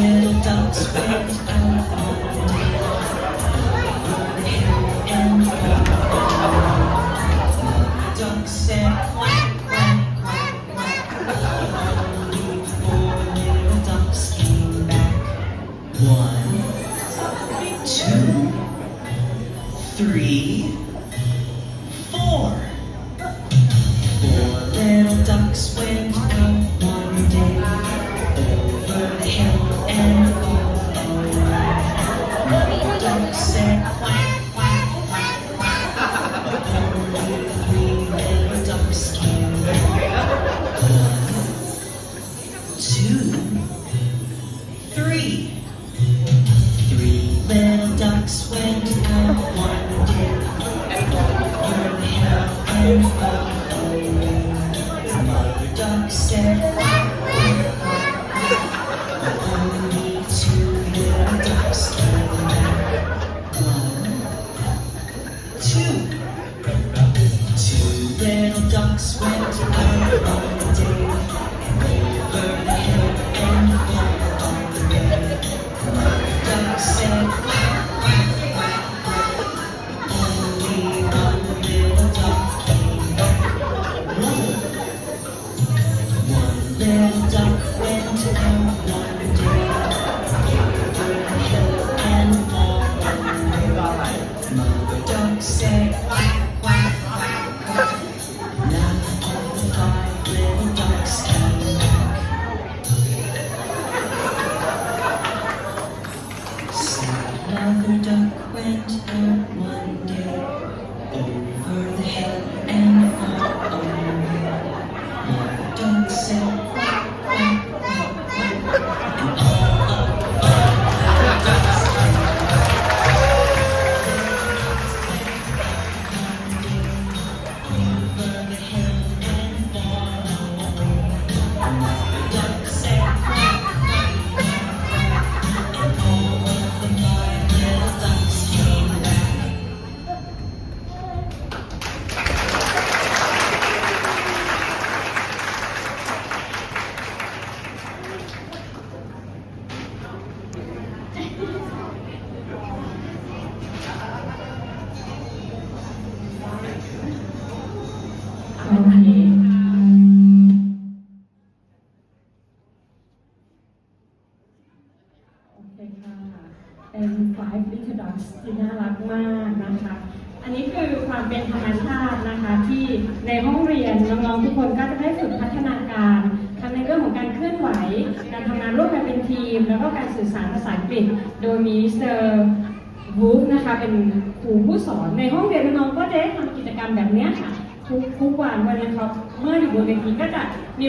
little ducks went out one day over the hill and the duck said quack, quack, quack, quack. Only 4 little ducks came back. 1, 2, 3, 4. 4 little ducks went out one day over the hill and far away. Mother duck said quack, quack, quack, quack. But only 3 little ducks came back. 1, 2, 3. 3 little ducks went out one day over the hill and far away. Mother duck said quack, quack, quack, quack. But only 2 little ducks came back. 1, 2. 2 little ducks went out one day over the hill and far away. Mother duck said quack, quack, quack, quack. Only 1 little duck came back. 1 little duck went out one day over the hill and far away. Mother duck said quack, quack, quack, quack. Now all 5 little ducks came back. Another duck went out one day over the hill and far away. Mother duck said quack, quack, quack, quack. And all of the 5 little ducks came back. Over the hill and far away. Mother duck said quack, quack, quack, quack. And all of the 5 little ducks came back. โอเคโอเคค่ะเป็น Five Little Ducks ที่น่ารักมากนะคะอันนี้คือความเป็นธรรมชาตินะคะที่ในห้องเรียนน้องๆทุกคนก็จะได้ฝึกพัฒนาการทั้งในเรื่องของการเคลื่อนไหวการทำงานร่วมกันเป็นทีมแล้วก็การสื่อสารภาษาอังกฤษโดยมีมิสเตอร์วูฟนะคะเป็นครูผู้สอนในห้องเรียนน้องๆก็ได้ทำกิจกรรมแบบนี้ค่ะทุกวันเวลาเขาเมื่ออยู่บนเวทีก็จะมี